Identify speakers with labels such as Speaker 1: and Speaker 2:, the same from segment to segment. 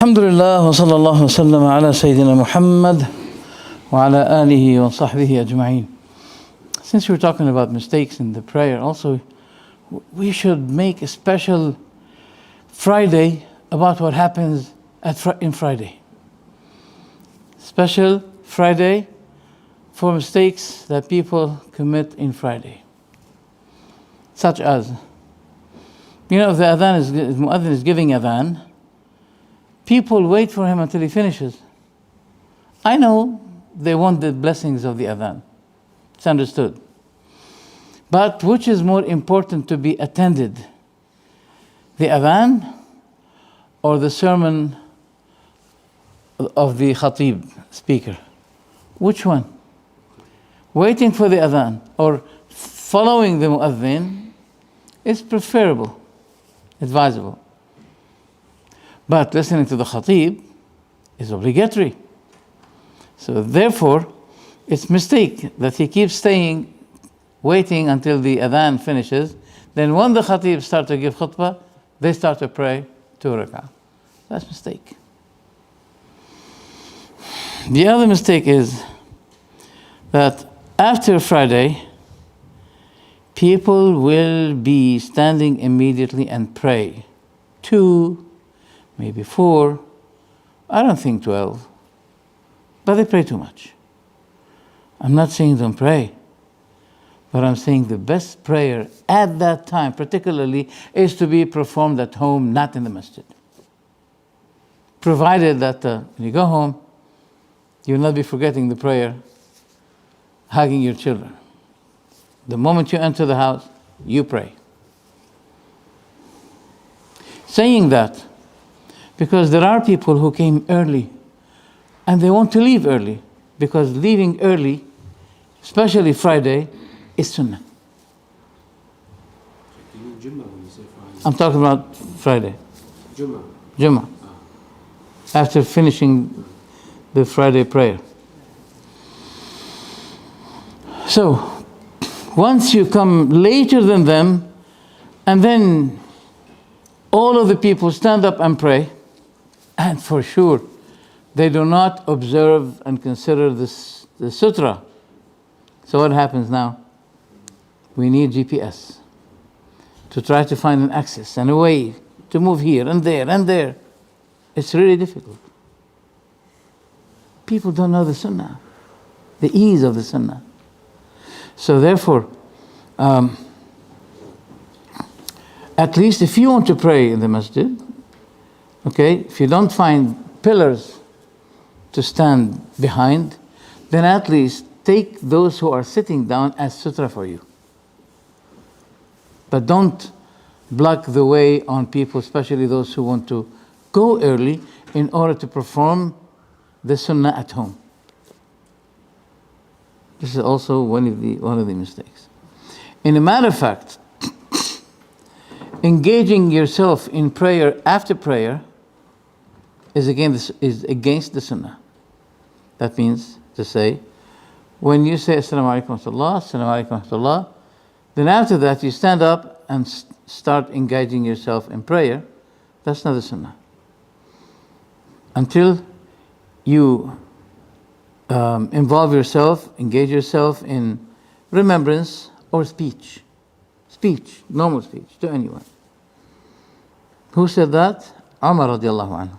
Speaker 1: الحمد لله وصلى الله وسلم على سيدنا محمد وعلى آله وصحبه أجمعين. Since we're talking about mistakes in the prayer, also we should make a special Friday about what happens in Friday. Special Friday for mistakes that people commit in Friday. Such as, if the muadhin is giving adhan, people wait for him until he finishes. I know they want the blessings of the adhan. It's understood. But which is more important to be attended? The adhan or the sermon of the khatib, speaker? Which one? Waiting for the adhan or following the muadhin is preferable, advisable. But listening to the khatib is obligatory. So therefore, it's mistake that he keeps waiting until the adhan finishes. Then when the khatib starts to give khutbah, they start to pray 2 rak'ah. That's mistake. The other mistake is that after Friday, people will be standing immediately and pray 2, maybe 4, I don't think 12, but they pray too much. I'm not saying don't pray, but I'm saying the best prayer at that time, particularly, is to be performed at home, not in the masjid. Provided that when you go home, you'll not be forgetting the prayer, hugging your children. The moment you enter the house, you pray. Saying that, because there are people who came early and they want to leave early, because leaving early, especially Friday, is sunnah.
Speaker 2: You mean Jummah when you say Friday?
Speaker 1: I'm talking about Friday. Jummah. After finishing the Friday prayer. So, once you come later than them, and then all of the people stand up and pray, and for sure, they do not observe and consider the sutra. So what happens now? We need GPS to try to find an access and a way to move here and there and there. It's really difficult. People don't know the sunnah, the ease of the sunnah. So therefore, at least if you want to pray in the masjid, okay, if you don't find pillars to stand behind, then at least take those who are sitting down as sutra for you. But don't block the way on people, especially those who want to go early in order to perform the sunnah at home. This is also one of the mistakes. In a matter of fact, engaging yourself in prayer after prayer is against the sunnah. That means to say, when you say Assalamu alaikum wa rahmatullah, Assalamu alaikum wa rahmatullah, then after that you stand up and start engaging yourself in prayer. That's not the sunnah. Until you involve yourself, engage yourself in remembrance or speech, normal speech to anyone. Who said that? Umar radiallahu anhu.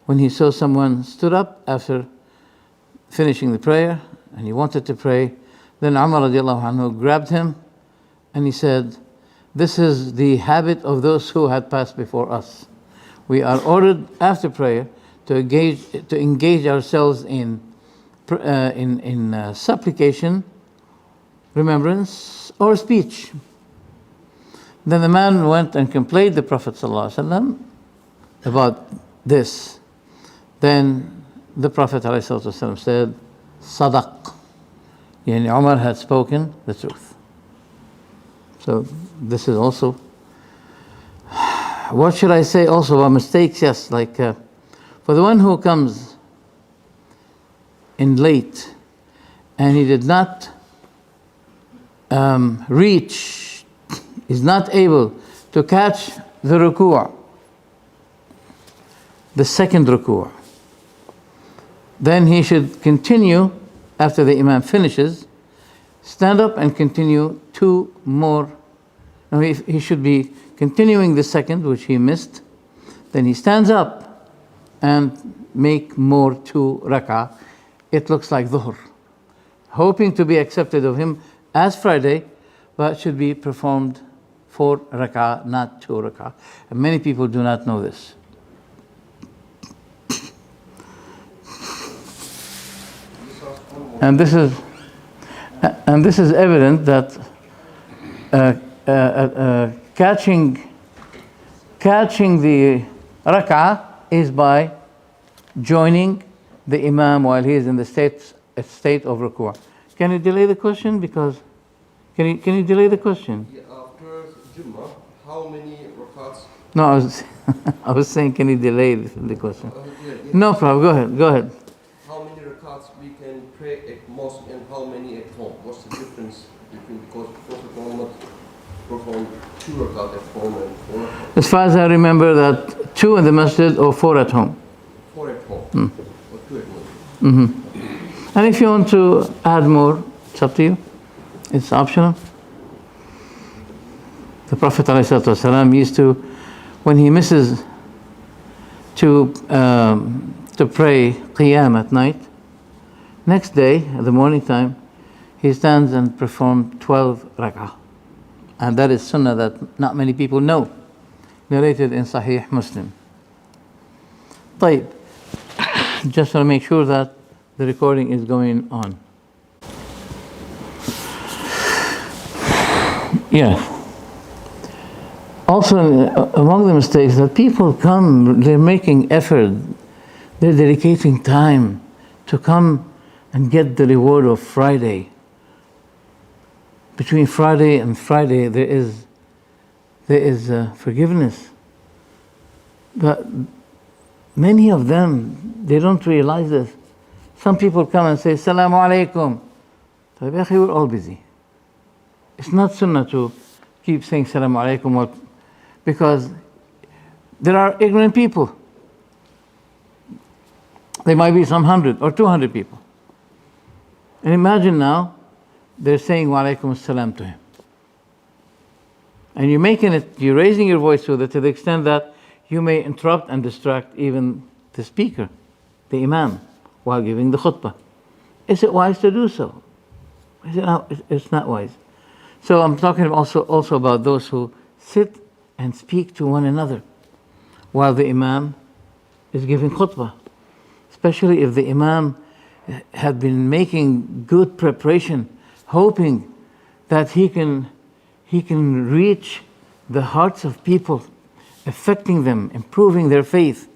Speaker 1: When he saw someone stood up after finishing the prayer and he wanted to pray, then Umar radiallahu anhu grabbed him and he said, "This is the habit of those who had passed before us. We are ordered after prayer to engage ourselves in supplication, remembrance, or speech." Then the man went and complained to the Prophet ﷺ about this. Then the Prophet ﷺ said, "Sadaq." Yani Umar had spoken the truth. So this is also, what should I say also about mistakes? Yes, like for the one who comes in late and he did not is not able to catch the ruku', the second ruku'. Then he should continue, after the imam finishes, stand up and continue 2 more. No, he should be continuing the second, which he missed. Then he stands up and make more 2 rak'ah. It looks like dhuhr, hoping to be accepted of him as Friday, but should be performed 4 rak'ah, not 2 rak'ah. And many people do not know this. And this is evident that catching the rak'ah is by joining the imam while he is in the state of ruku'. Can you delay the question? Because can you delay the question?
Speaker 3: Yeah, after Jummah, how many rakats?
Speaker 1: No, I was saying, can you delay the question?
Speaker 3: Yeah.
Speaker 1: No problem. Go ahead.
Speaker 3: How many rakats we can pray at mosque and how many at home? What's the difference between, because Prophet Muhammad performed 2 rakat at home and 4 at home?
Speaker 1: As far as I remember, that 2 in the masjid or 4 at home.
Speaker 3: 4 at home, or 2 at home.
Speaker 1: And if you want to add more, it's up to you. It's optional. The Prophet ﷺ used to, when he misses to pray qiyam at night, next day, at the morning time, he stands and performs 12 rak'ah. And that is sunnah that not many people know, narrated in Sahih Muslim. طيب. Just want to make sure that the recording is going on. Yeah. Also, among the mistakes that people come, they're making effort, they're dedicating time to come and get the reward of Friday. Between Friday and Friday, there is forgiveness. But many of them, they don't realize this. Some people come and say, Assalamu alaikum. We're all busy. It's not sunnah to keep saying Assalamu alaikum, because there are ignorant people. There might be some 100 or 200 people. And imagine now, they're saying wa alaikum assalam to him. And you're raising your voice with it to the extent that you may interrupt and distract even the speaker, the imam, while giving the khutbah. Is it wise to do so? It's not wise. So I'm talking also about those who sit and speak to one another while the imam is giving khutbah. Especially if the imam had been making good preparation, hoping that he can reach the hearts of people, affecting them, improving their faith.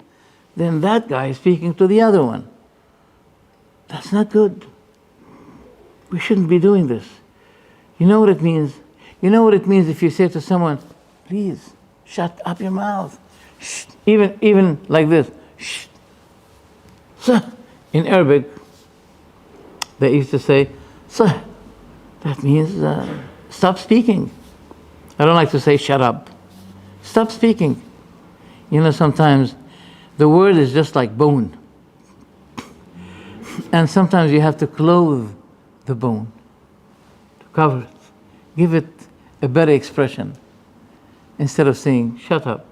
Speaker 1: Then that guy is speaking to the other one. That's not good. We shouldn't be doing this. You know what it means? You know what it means if you say to someone, please, shut up your mouth. Shh. Even like this. Shh. Sah. In Arabic, they used to say, sah. That means stop speaking. I don't like to say shut up. Stop speaking. You know, sometimes the word is just like bone. And sometimes you have to clothe the bone, to cover it, give it a better expression. Instead of saying, shut up,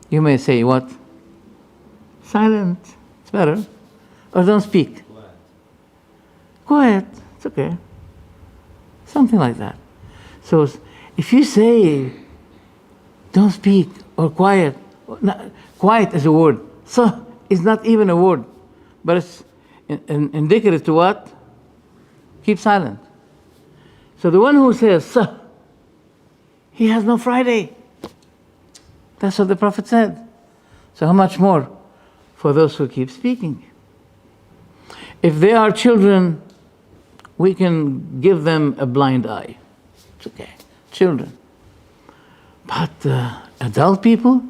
Speaker 1: you may say what? Silent, it's better. Or don't speak. Quiet, it's okay. Something like that. So if you say, don't speak, or quiet, quiet is a word. So is not even a word, but it's indicative to what? Keep silent. So the one who says, sah, he has no Friday. That's what the Prophet said. So how much more for those who keep speaking? If they are children, we can give them a blind eye. It's okay. Children. But adult people,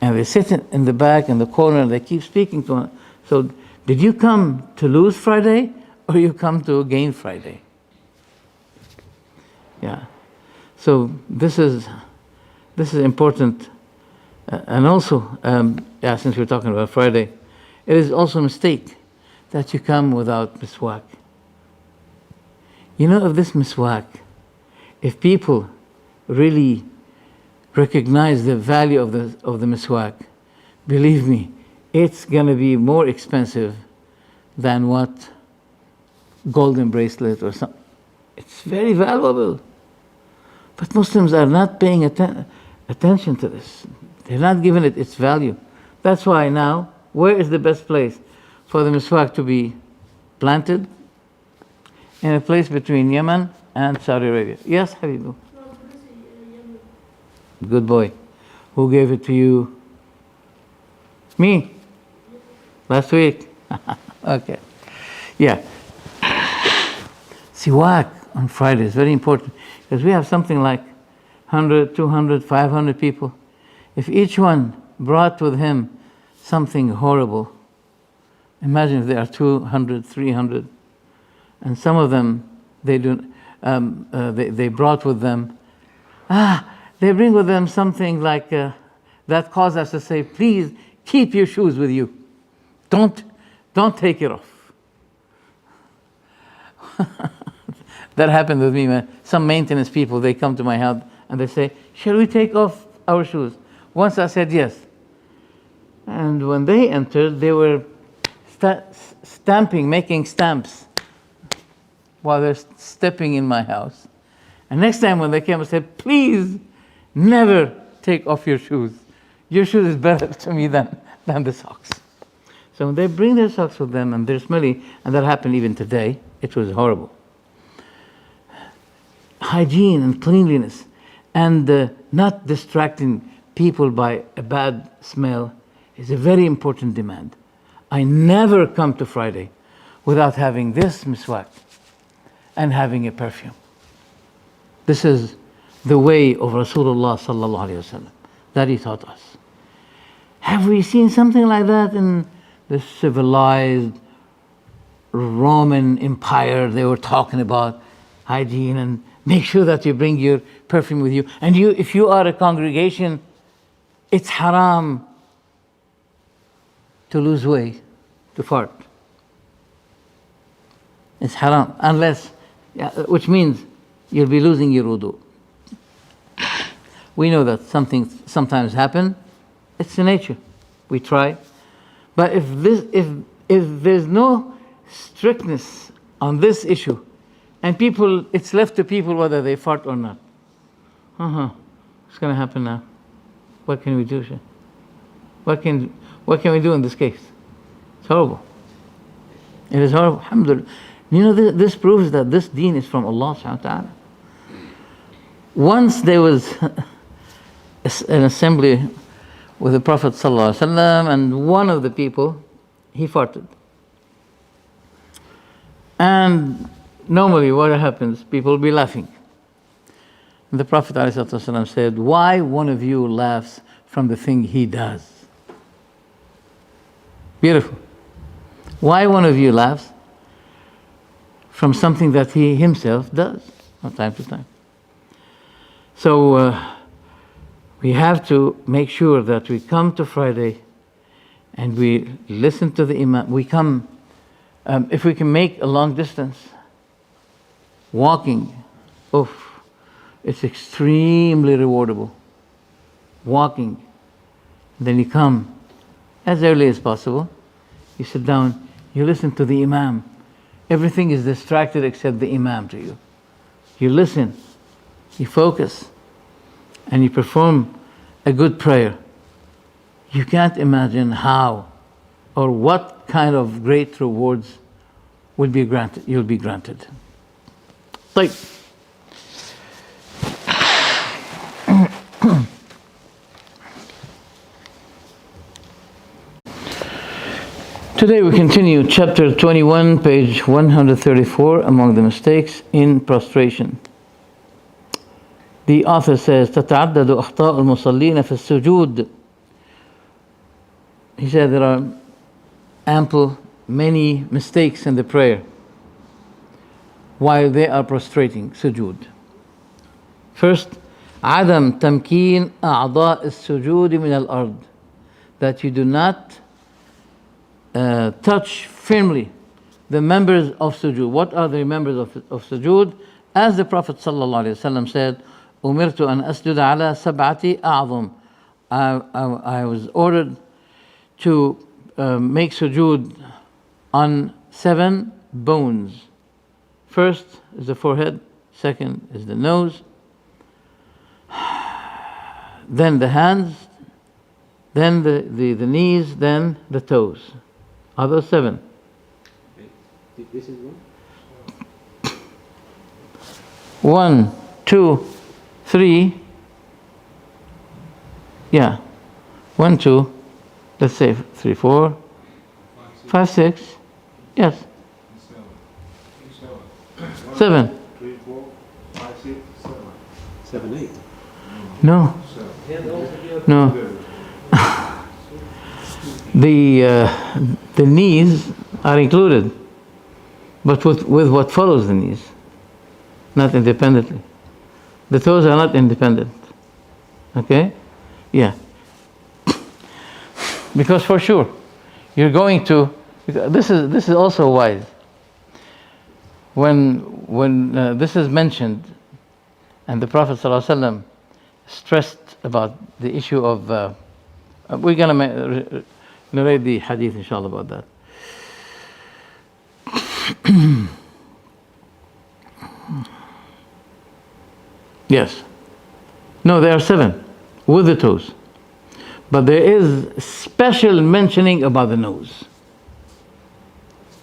Speaker 1: and they sit in the back, in the corner, and they keep speaking to one. So did you come to lose Friday, or you come to gain Friday? Yeah. So this is important And also, since we're talking about Friday, it is also a mistake that you come without miswak. You know, of this miswak, if people really recognize the value of the miswak, believe me, it's going to be more expensive than what golden bracelet or something. It's very valuable. But Muslims are not paying attention to this. They're not giving it its value. That's why now, where is the best place for the miswak to be planted? In a place between Yemen and Saudi Arabia. Yes, Habibu? Good boy. Who gave it to you? Me? Last week? Okay. Yeah. Siwak on Friday is very important because we have something like 100, 200, 500 people. If each one brought with him something horrible, imagine if there are 200, 300, and some of them they brought with them, they bring with them something like that causes us to say, please keep your shoes with you. Don't take it off. That happened with me, man. Some maintenance people, they come to my house and they say, shall we take off our shoes? Once I said yes. And when they entered, they were stamping, making stamps while they're stepping in my house. And next time when they came, I said, please never take off your shoes. Your shoes is better to me than the socks. So when they bring their socks with them and they're smelly, and that happened even today, it was horrible. Hygiene and cleanliness and not distracting people by a bad smell is a very important demand. I never come to Friday without having this miswak and having a perfume. This is the way of Rasulullah sallallahu alaihi wasallam that he taught us. Have we seen something like that in the civilized Roman Empire? They were talking about hygiene and make sure that you bring your perfume with you. And if you are a congregation, it's haram to lose weight, to fart. It's haram, unless, which means you'll be losing your wudu. We know that something sometimes happen. It's the nature. We try. But if there's no strictness on this issue, and it's left to people whether they fart or not. What's going to happen now? What can we do, Shay? What can we do in this case? It's horrible. It is horrible. Alhamdulillah. You know, this proves that this deen is from Allah subhanahu wa ta'ala. Once there was an assembly with the Prophet sallallahu alaihi wasallam, and one of the people, he farted. And normally what happens, people will be laughing. And the Prophet ﷺ said, why one of you laughs from the thing he does? Beautiful. Why one of you laughs from something that he himself does from time to time? So we have to make sure that we come to Friday and we listen to the Imam. We come, if we can make a long distance, walking, it's extremely rewardable. Walking. Then you come as early as possible. You sit down, you listen to the Imam. Everything is distracted except the Imam to you. You listen, you focus, and you perform a good prayer. You can't imagine how or what kind of great rewards will be granted. You'll be granted. طيب. Today we continue chapter 21, page 134, among the mistakes in prostration. The author says, تتعدد أخطاء المصلين في السجود. He said there are many mistakes in the prayer while they are prostrating, sujood. First, عدم تمكين أعضاء السجود من الأرض, that you do not touch firmly the members of sujood. What are the members of sujood? As the Prophet ﷺ said, أمرت أن أسجد على سبعة أعظم. I was ordered to make sujood on 7 bones. First is the forehead, second is the nose, then the hands, then the knees, then the toes. Are those 7?
Speaker 2: This is one?
Speaker 1: 1, 2, 3. Yeah. 1, 2. Let's say 3, 4, 5, 6. Yes. 7.
Speaker 2: 3, 4, 5, 6, 7, 8.
Speaker 1: No. No. The knees are included, but with what follows the knees, not independently. The toes are not independent. Okay? Yeah. Because for sure, you're going to. This is also wise. When this is mentioned, and the Prophet ﷺ stressed about the issue of. We're going to narrate the hadith, inshallah, about that. Yes. No, there are 7 with the toes. But there is special mentioning about the nose.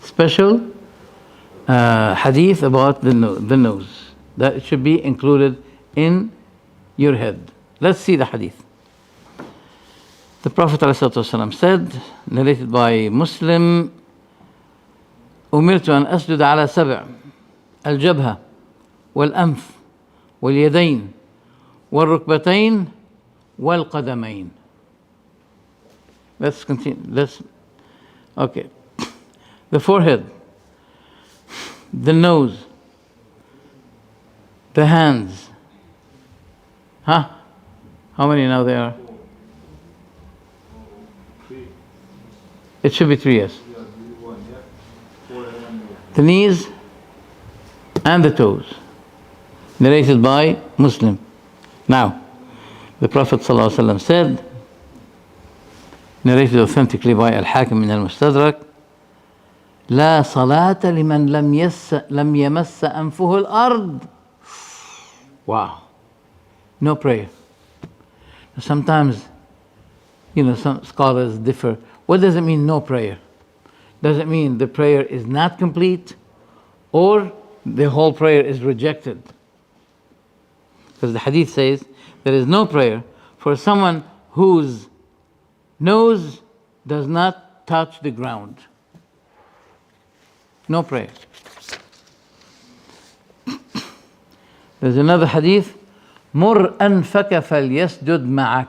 Speaker 1: Special hadith about the nose. That should be included in your head. Let's see the hadith. The Prophet ﷺ said, narrated by Muslim, أمرت أن أسجد على 7 الجبهة والأنف واليدين والركبتين والقدمين. Let's continue. Okay. The forehead, the nose, the hands. Huh? How many now there are? It should be 3, yes. The knees and the toes. Narrated by Muslim. Now, the Prophet ﷺ said, narrated authentically by Al-Hakim in Al-Mustadrak, لا صلاة لمن لم يمس أنفه الأرض. Wow. No prayer. Sometimes, some scholars differ. What does it mean, no prayer? Does it mean the prayer is not complete, or the whole prayer is rejected? Because the hadith says there is no prayer for someone whose nose does not touch the ground. No prayer. There's another hadith, مر أنفك فليسجد معك.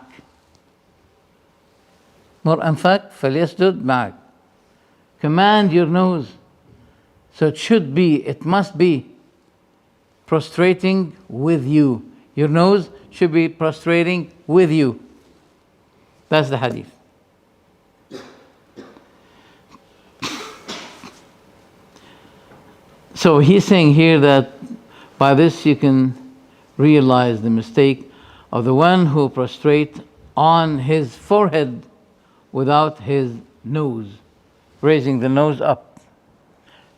Speaker 1: مر أنفك فليسجد معك. Command your nose. So it must be prostrating with you. Your nose should be prostrating with you. That's the hadith. So he's saying here that by this you can realize the mistake of the one who prostrate on his forehead without his nose, raising the nose up.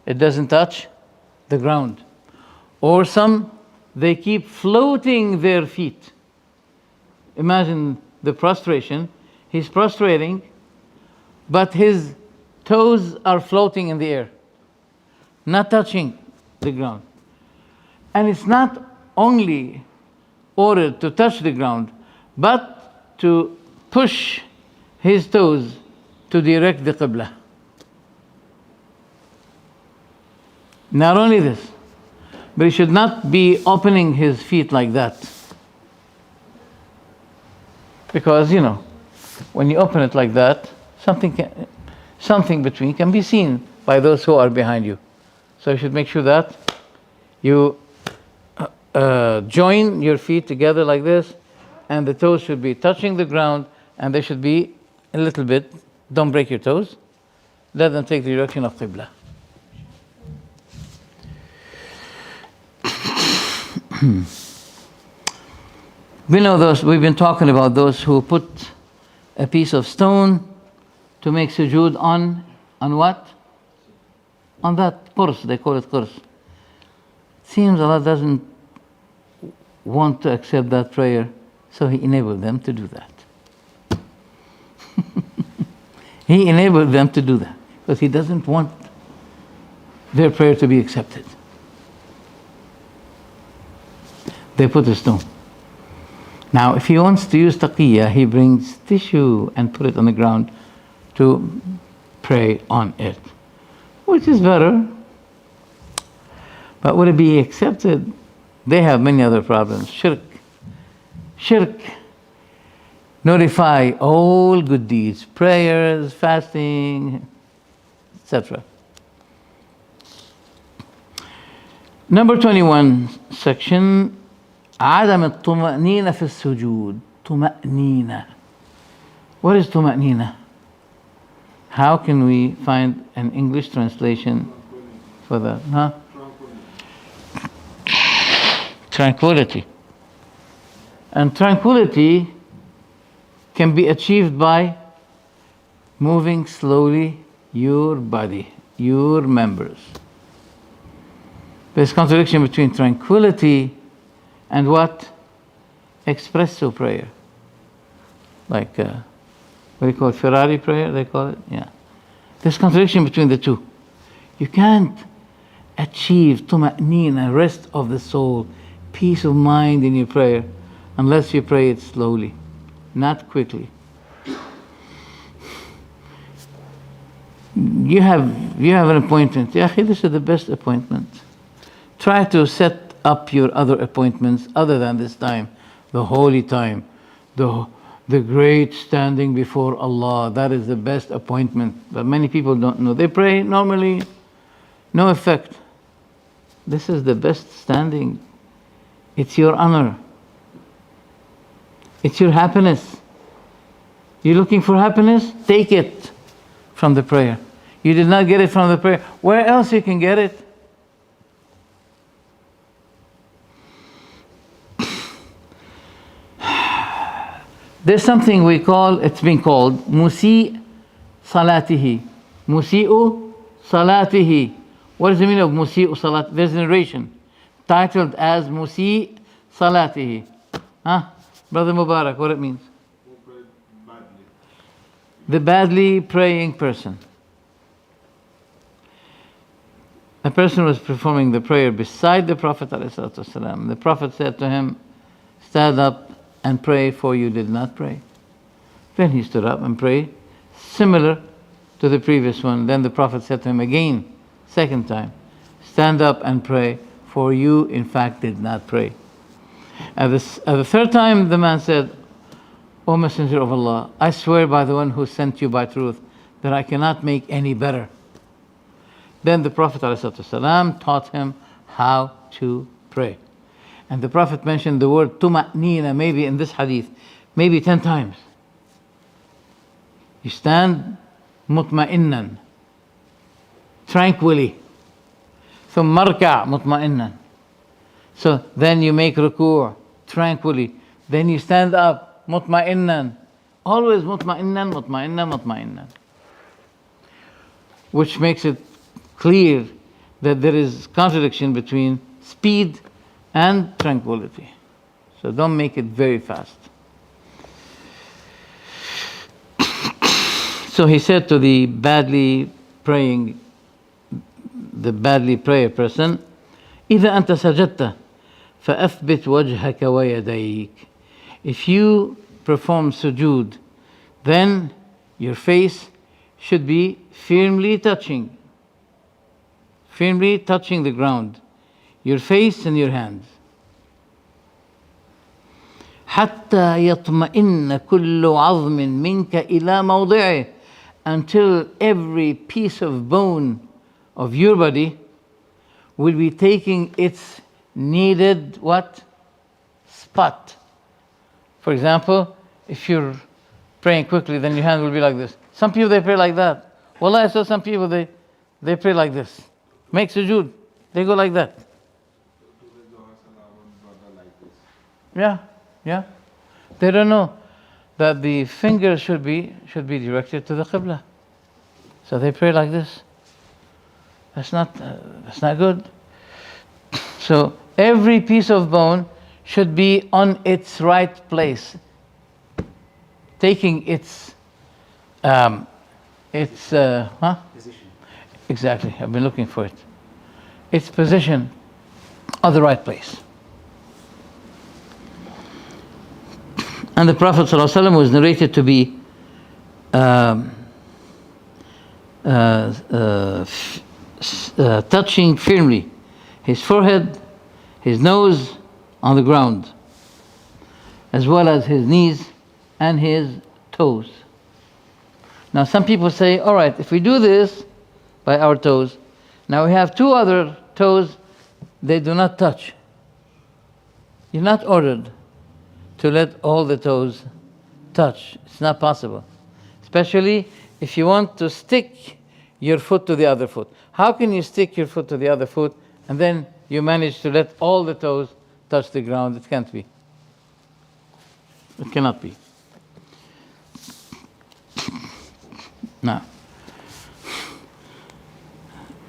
Speaker 1: It doesn't touch the ground. Or some, they keep floating their feet. Imagine the prostration. He's prostrating, but his toes are floating in the air, not touching the ground. And it's not only ordered to touch the ground, but to push his toes to direct the Qibla. Not only this, but he should not be opening his feet like that. Because, when you open it like that, something between can be seen by those who are behind you. So you should make sure that you join your feet together like this, and the toes should be touching the ground, and they should be a little bit, don't break your toes. Let them take the direction of Qibla. We know those, we've been talking about those who put a piece of stone to make sujood on what? On that qurs, they call it qurs. Seems Allah doesn't want to accept that prayer, so He enabled them to do that. He enabled them to do that because He doesn't want their prayer to be accepted. They put a stone. Now, if he wants to use taqiyya, he brings tissue and put it on the ground to pray on it, which is better. But would it be accepted? They have many other problems. Shirk. Notify all good deeds, prayers, fasting, etc. Number 21 section, عدم الطمأنينة في السجود. طمأنينة. What is طمأنينة? How can we find an English translation for that? Huh? Tranquility. And tranquility can be achieved by moving slowly your body, your members. There's contradiction between tranquility and what? Espresso prayer. Like, what do you call it? Ferrari prayer, they call it? Yeah. There's contradiction between the two. You can't achieve tuma'nina, rest of the soul, peace of mind in your prayer, unless you pray it slowly, not quickly. You have an appointment. Ya akhi, this is the best appointment. Try to set up your other appointments other than this time, the holy time, the great standing before Allah. That is the best appointment. But many people don't know. They pray normally, no effect. This is the best standing. It's your honor. It's your happiness. You're looking for happiness? Take it from the prayer. You did not get it from the prayer. Where else you can get it? There's something we call, it's been called musi salatihi. Musi'u salatihi. What is the meaning of musi'u salat? There's a narration titled as musi salatihi. Huh? Brother Mubarak, what it means? The badly praying person. A person was performing the prayer beside the Prophet ﷺ. The Prophet said to him, stand up and pray, for you did not pray. Then he stood up and prayed, similar to the previous one. Then the Prophet said to him again, second time, stand up and pray, for you in fact did not pray. At the third time, the man said, O Messenger of Allah, I swear by the one who sent you by truth that I cannot make any better. Then the Prophet ﷺ taught him how to pray. And the Prophet mentioned the word tuma'nina, maybe in this hadith, maybe 10 times. You stand mutma'innan, tranquilly. ثم اركع مطمئنا. So then you make ruku' tranquilly. Then you stand up mutma'innan. Always mutma'innan, mutma'innan, mutma'innan. Which makes it clear that there is contradiction between speed and tranquility. So don't make it very fast. So he said to the badly prayer person, إذا أنت سجدت فأثبت وجهك ويديك. If you perform sujood, then your face should be firmly touching the ground. Your face and your hands. حتى يطمئن كل عظم منك إلى موضعه, until every piece of bone of your body will be taking its needed what? Spot. For example, if you're praying quickly, then your hand will be like this. Some people, they pray like that. Wallah, I saw some people, they pray like this. Make sujood. They go like that. Yeah, yeah. They don't know that the fingers should be directed to the Qibla. So they pray like this. That's not good. So every piece of bone should be on its right place, taking its
Speaker 2: Position.
Speaker 1: Exactly. I've been looking for it. Its position on the right place. And the Prophet ﷺ was narrated to be touching firmly his forehead, his nose on the ground, as well as his knees and his toes. Now some people say, all right, if we do this by our toes, now we have two other toes, they do not touch. You're not ordered to let all the toes touch. It's not possible. Especially if you want to stick your foot to the other foot. How can you stick your foot to the other foot and then you manage to let all the toes touch the ground? It can't be. It cannot be. Now,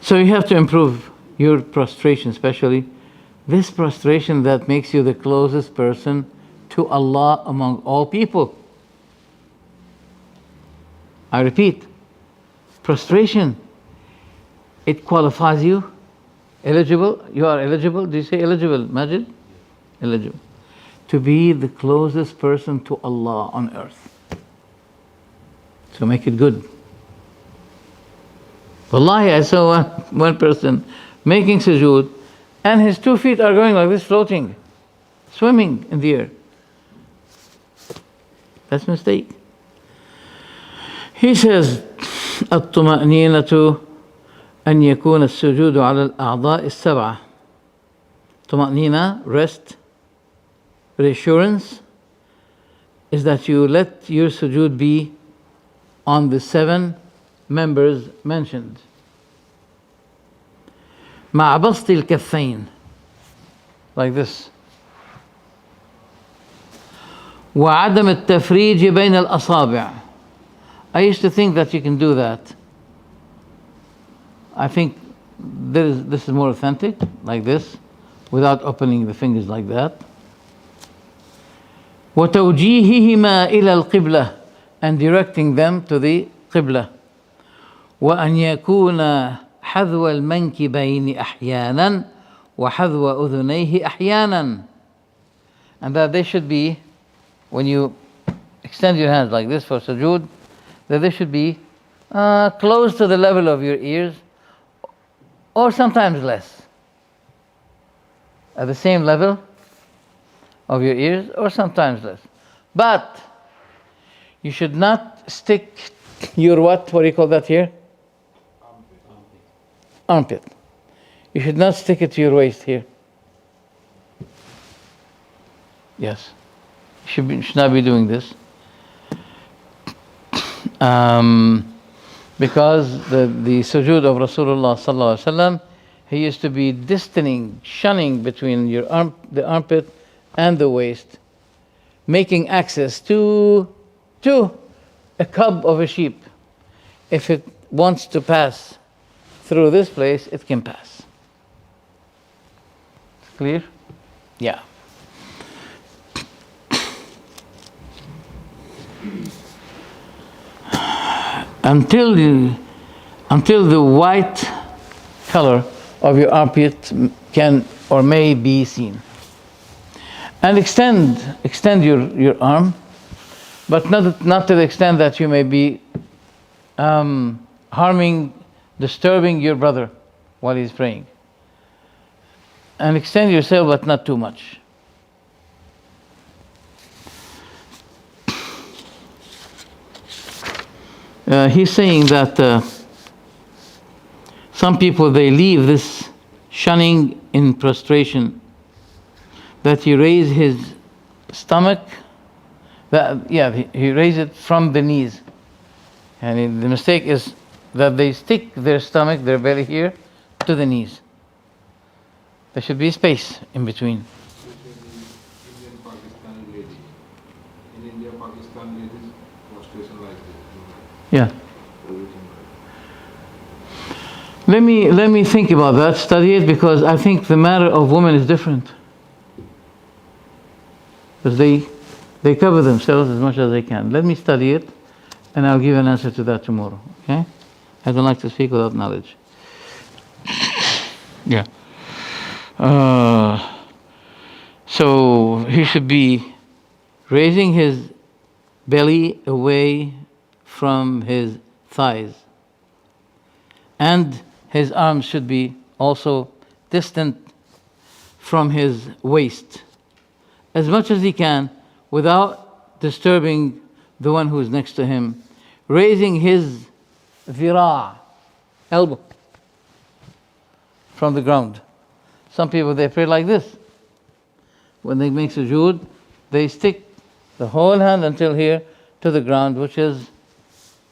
Speaker 1: so you have to improve your prostration, especially this prostration that makes you the closest person to Allah among all people. I repeat, prostration, it qualifies you eligible. You are eligible. Do you say eligible, Majid? Eligible to be the closest person to Allah on earth. So make it good. Wallahi, I saw one person making sujood and his 2 feet are going like this, floating, swimming in the air. That's a mistake. He says, الطمأنينة أن يكون السجود على الأعضاء السبعة. طمأنينة, rest, reassurance, is that you let your sujood be on the 7 members mentioned. مع بسط الكفين, like this. وعدم التفريج بين الأصابع. I used to think that you can do that. I think this is more authentic, like this, without opening the fingers like that. وتوجيههما إلى القبلة, and directing them to the قبلة. وأن يكون حذو المنكبين أحيانا وحذو أذنيه أحيانا, and that they should be, when you extend your hands like this for sujood, that they should be close to the level of your ears, or sometimes less. At the same level of your ears, or sometimes less. But you should not stick your what do you call that here? Armpit. You should not stick it to your waist here. Yes. You should not be doing this. Because the sujood of Rasulullah sallallahu alaihi wasallam, he used to be distancing, shunning between the armpit and the waist, making access to a cub of a sheep. If it wants to pass through this place, it can pass. Clear? Yeah. Until the white color of your armpit can or may be seen. And extend your arm, but not to the extent that you may be disturbing your brother while he's praying. And extend yourself, but not too much. He's saying that some people, they leave this shunning in prostration that he raise his stomach, he raise it from the knees. And the mistake is that they stick their stomach, their belly here, to the knees. There should be space in between.
Speaker 4: Indian Pakistani lady. In India, Pakistan ladies prostration like this.
Speaker 1: Yeah. Let me think about that, study it, because I think the matter of women is different. Because they cover themselves as much as they can. Let me study it, and I'll give an answer to that tomorrow. Okay? I don't like to speak without knowledge. Yeah. So he should be raising his belly away from his thighs, and his arms should be also distant from his waist as much as he can without disturbing the one who is next to him, raising his dhira', elbow, from the ground. Some people, they pray like this. When they make sujood, they stick the whole hand until here to the ground, which is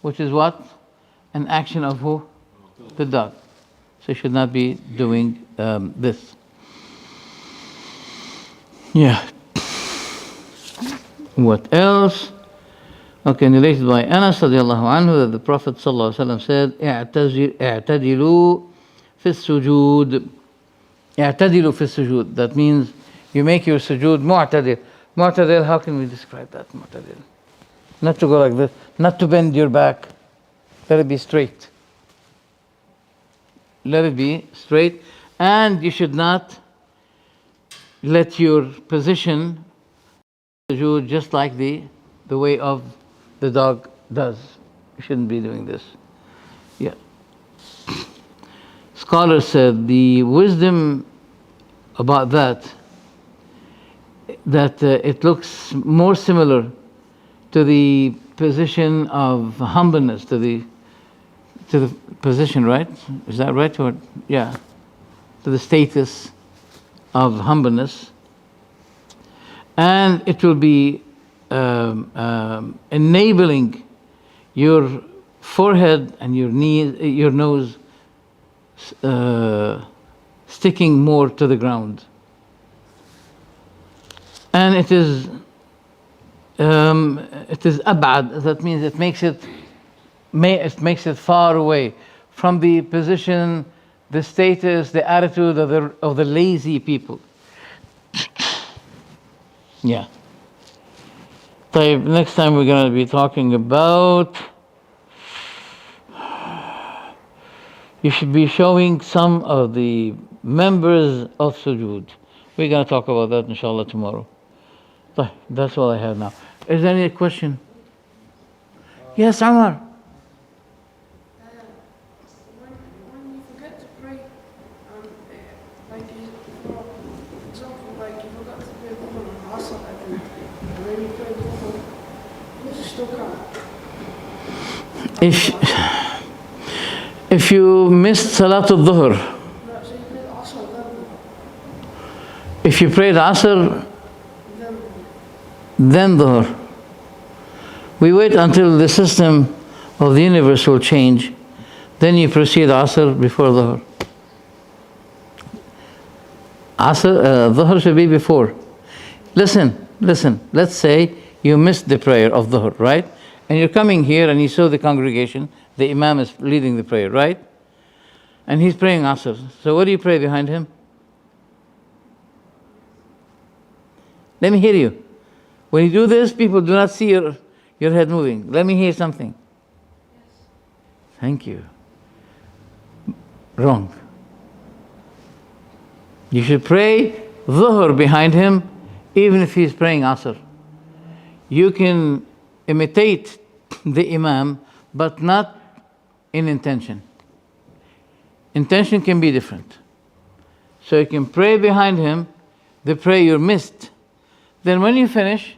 Speaker 1: what? An action of who? The dog. So you should not be doing this. Yeah. What else? Okay, narrated by Anas radiallahu anhu that the Prophet sallallahu alaihi wasallam said, "اعتدلوا في السجود." اعتدلوا في السجود. That means you make your sujood mu'tadil. Mu'tadil, how can we describe that? Mu'tadil. Not to go like this, not to bend your back. Let it be straight. Let it be straight. And you should not let your position sujood just like the way of the dog does. You shouldn't be doing this. Yeah. Scholars said the wisdom about that it looks more similar to the position of humbleness, to the position, right? Is that right? Or yeah, to the status of humbleness, and it will be enabling your forehead and your knees, your nose sticking more to the ground. And it is abad. That means it makes it far away from the position, the status, the attitude of the lazy people. Yeah. So next time we're going to be talking about. You should be showing some of the members of sujood. We're going to talk about that inshallah tomorrow. That's all I have now. Is there any question? Yes, Amar.
Speaker 5: When you forget to pray, like for example, like you forgot to pray Dhuhr, Asr, and then you pray Dhuhr, you still can't.
Speaker 1: If you missed Salatul Dhuhr,
Speaker 5: No, so you pray Asr, then
Speaker 1: if you prayed Asr, then Dhuhr. We wait until the system of the universe will change, then you proceed Asr before Dhuhr. Dhuhr should be before. Listen, let's say you missed the prayer of Dhuhr, right? And you're coming here and you saw the congregation, the Imam is leading the prayer, right? And he's praying Asr. So what do you pray behind him? Let me hear you. When you do this, people do not see your head moving. Let me hear something. Thank you. Wrong. You should pray Dhuhr behind him, even if he's praying Asr. You can imitate the Imam, but not in intention. Intention can be different. So you can pray behind him, the prayer you missed. Then when you finish,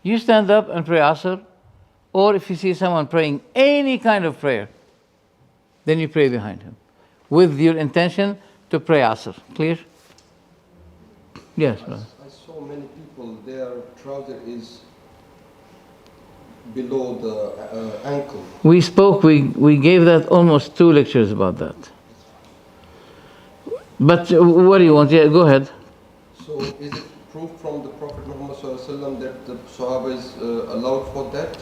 Speaker 1: you stand up and pray Asr, or if you see someone praying any kind of prayer, then you pray behind him with your intention to pray Asr. Clear? Yes, brother.
Speaker 3: I saw many people, their trouser is below the ankle.
Speaker 1: We gave that almost 2 lectures about that. But what do you want? Yeah, go ahead.
Speaker 3: So is it proof from the Prophet Muhammad ﷺ that the Sahaba is allowed for that?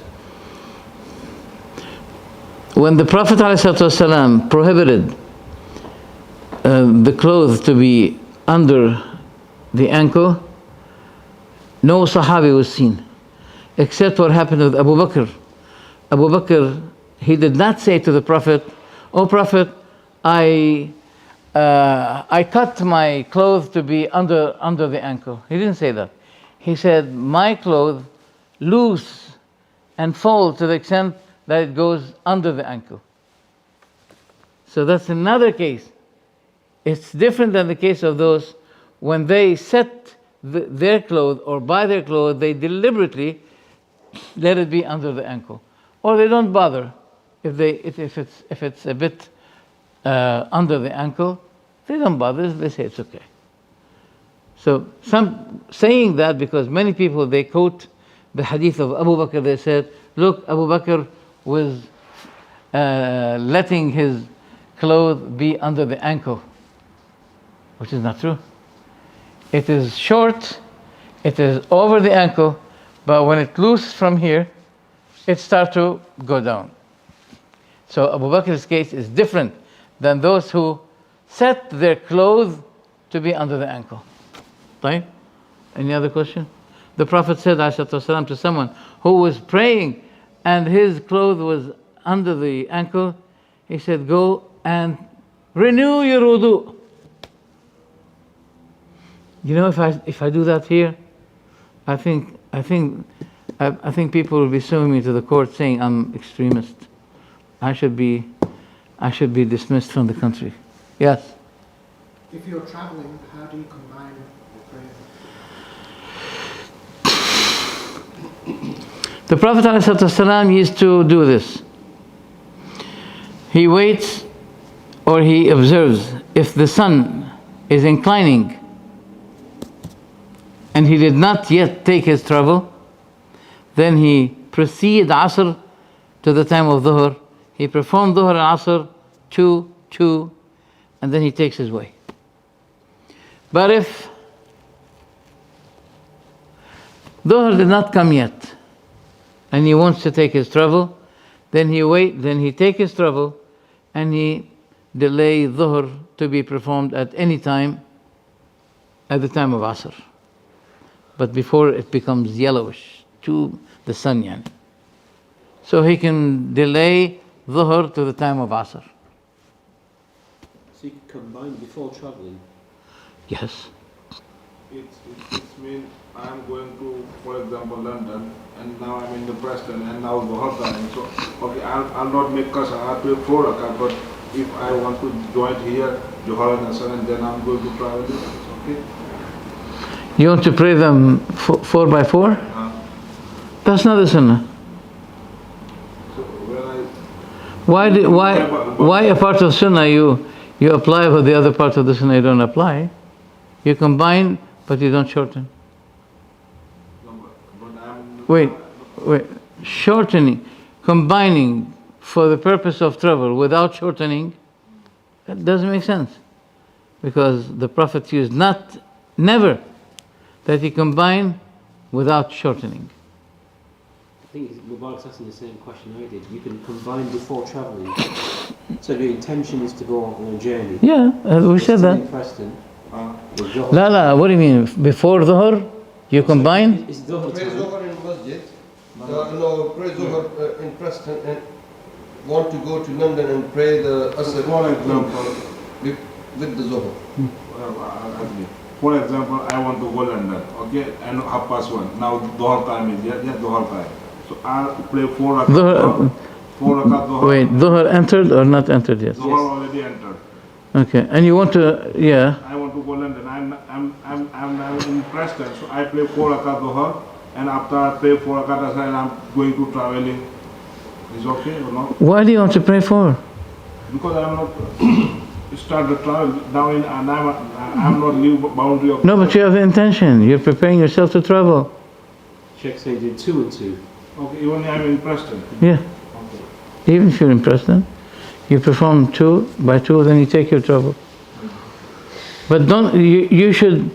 Speaker 1: When the Prophet ﷺ prohibited the clothes to be under the ankle, no Sahabi was seen, except what happened with Abu Bakr. Abu Bakr, he did not say to the Prophet, "Oh Prophet, I cut my clothes to be under the ankle." He didn't say that. He said, "My clothes loose and fold to the extent that it goes under the ankle." So that's another case. It's different than the case of those when they set their clothes or buy their clothes, they deliberately let it be under the ankle, or they don't bother if it's a bit under the ankle. They don't bother. They say it's okay. So some saying that because many people they quote the hadith of Abu Bakr. They said, "Look, Abu Bakr was letting his clothes be under the ankle," which is not true. It is short, it is over the ankle, but when it loose from here, it starts to go down. So Abu Bakr's case is different than those who set their clothes to be under the ankle. Right? Any other question? The Prophet said ﷺ to someone who was praying and his clothes was under the ankle, he said, "Go and renew your wudu." You know, if I do that here, I think people will be suing me to the court saying I'm extremist. I should be dismissed from the country. Yes.
Speaker 2: If you're traveling, how do you combine the prayer?
Speaker 1: The Prophet ﷺ used to do this. He waits or he observes if the sun is inclining and he did not yet take his travel, then he proceed Asr to the time of Dhuhr. He performed Dhuhr and Asr, 2, and then he takes his way. But if Dhuhr did not come yet and he wants to take his travel, then he take his travel and he delay Dhuhr to be performed at any time at the time of Asr, but before it becomes yellowish to the sun. Yani. So he can delay Dhuhr to the time of Asr.
Speaker 2: So you can combine before traveling.
Speaker 1: Yes.
Speaker 4: It's mean I'm going to, for example, London, and now I'm in the Preston, and now Dhuhr time. So, okay, I'll not make Qasr, I'll pay 4 rakat, but if I want to join here, Dhuhr and Asr, and then I'm going to travel, it's okay.
Speaker 1: You want to pray them 4 by 4? That's not the sunnah.
Speaker 4: So when
Speaker 1: Why a part of sunnah you apply, but the other part of the sunnah you don't apply? You combine, but you don't shorten. Wait, shortening, combining for the purpose of travel without shortening, that doesn't make sense. Because the Prophet used never that he combined without shortening.
Speaker 2: I think Mubarak's asking the same question I did. You can combine before travelling. So your intention is to go on a journey.
Speaker 1: Yeah, we said that.
Speaker 2: Preston.
Speaker 1: La, what do you mean? Before Dhuhr, you combine?
Speaker 2: It's Dhuhr
Speaker 3: Pray
Speaker 2: time.
Speaker 3: Dhuhr in Masjid, pray Dhuhr in Preston and want to go to London and pray the Asr with the Dhuhr.
Speaker 4: For example, I want to go London, okay, and 1:30. Now Dhuhr time is Dhuhr time. So I'll play 4 rakat. 4 rakat Dhuhr.
Speaker 1: Wait, Dhuhr entered or not entered yet?
Speaker 4: Dhuhr already entered.
Speaker 1: Okay, and you want to, yeah.
Speaker 4: I want to go London. I'm in Preston, so I play 4 rakat Dhuhr, and after I play 4 rakat Asr, I'm going to traveling. Is okay or not?
Speaker 1: Why do you want to pray 4?
Speaker 4: Because I'm not. start the travel now and I'm not leave boundary of.
Speaker 1: No, but you have the intention. You're preparing yourself to travel.
Speaker 2: Sheikh said did 2 and 2.
Speaker 4: Okay, even I'm in Preston.
Speaker 1: Yeah.
Speaker 4: Okay.
Speaker 1: Even if you're in Preston, you perform 2 by 2, then you take your travel. But you should,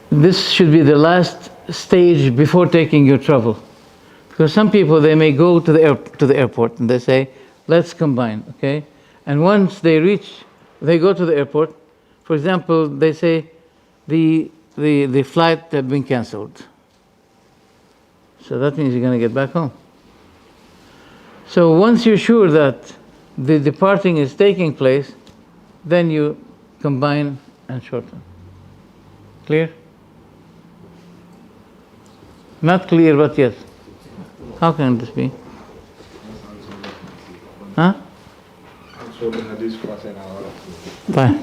Speaker 1: this should be the last stage before taking your travel. Because some people, they may go to the airport and they say, let's combine, okay? And once they go to the airport, for example, they say the flight had been cancelled. So that means you're going to get back home. So once you're sure that the departing is taking place, then you combine and shorten. Clear? Not clear, but yes. How can this be? Huh?
Speaker 4: So the hadith was an hour.
Speaker 1: Fine.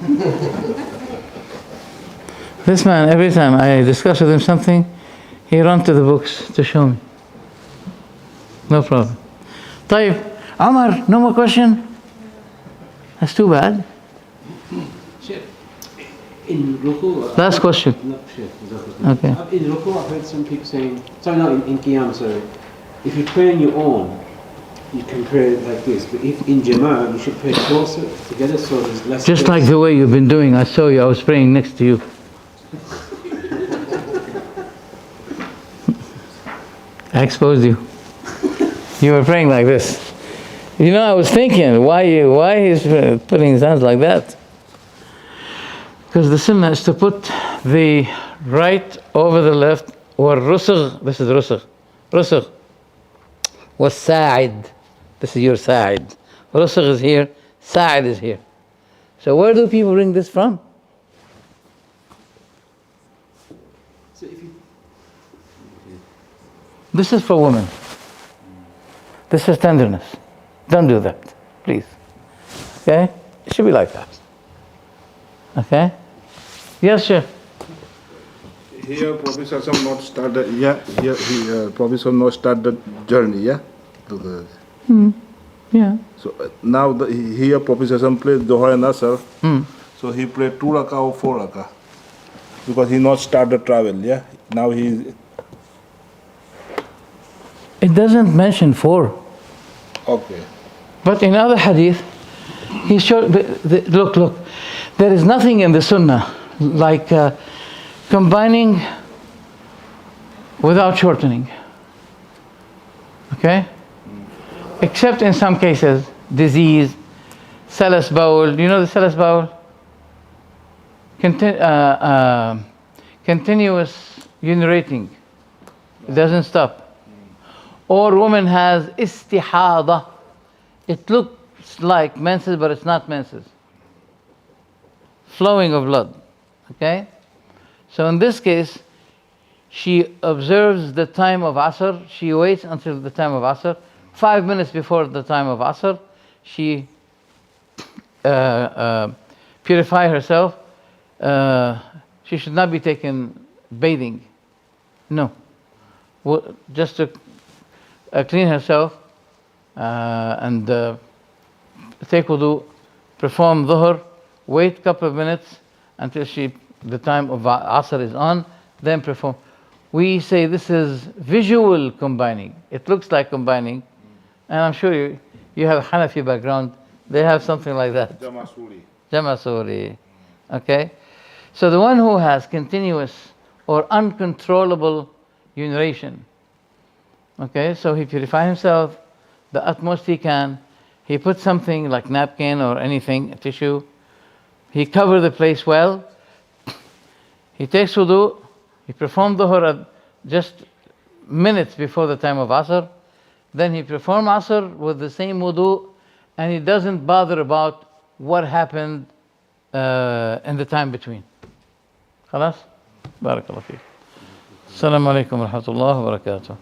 Speaker 1: This man, every time I discuss with him something, he runs to the books to show me. No problem. طيب, Omar, no more question? That's too bad.
Speaker 2: Sheikh, in ruku.
Speaker 1: Last question.
Speaker 2: No, Sheikh,
Speaker 1: Okay.
Speaker 2: in ruku, I've heard some people saying, sorry, not in qiyam, sorry. If you pray on your own, you can pray like this. But if in jama'ah, you should pray closer together so there's less.
Speaker 1: Just
Speaker 2: space.
Speaker 1: like the way you've been doing, I saw you, I was praying next to you. I exposed you. You were praying like this. You know, I was thinking, why he's putting his hands like that? Because the sunnah is to put the right over the left, or rusugh, this is rusugh. Rusugh. Was sa'id. This is your sa'id. Rusugh is here, sa'id is here. So where do people bring this from?
Speaker 2: So if you,
Speaker 1: This is for women. This is tenderness. Don't do that, please. Okay? It should be like that. Okay? Yes, sir.
Speaker 4: Here, Professor Sam not start the Professor not start the journey, yeah. To the.
Speaker 1: Yeah.
Speaker 4: So now here Professor Sam plays Zohar and Asr. So he played 2 rakah or 4 rakah because he not start the travel, yeah. Now he.
Speaker 1: It doesn't mention 4.
Speaker 4: Okay.
Speaker 1: But in other hadith, he showed, look, there is nothing in the sunnah like combining without shortening. Okay? Except in some cases, disease, salus bowel. You know the salus bowel? Continuous urinating. It doesn't stop. Or woman has istihada. It looks like menses, but it's not menses. Flowing of blood. Okay? So in this case, she observes the time of Asr. She waits until the time of Asr. 5 minutes before the time of Asr, she purify herself. She should not be taken bathing. No. Just to clean herself and take wudu, perform dhuhr, wait a couple of minutes until the time of Asr is on, then perform. We say this is visual combining. It looks like combining, and I'm sure you have a Hanafi background. They have something like that. Jamasuri. Okay? So the one who has continuous or uncontrollable urination, okay, so he purifies himself the utmost he can. He puts something like napkin or anything, a tissue. He covers the place well. He takes wudu. He performs dhuhr just minutes before the time of Asr. Then he performs Asr with the same wudu, and he doesn't bother about what happened in the time between. خلاص؟ بارك الله فيك. السلام عليكم ورحمة الله وبركاته.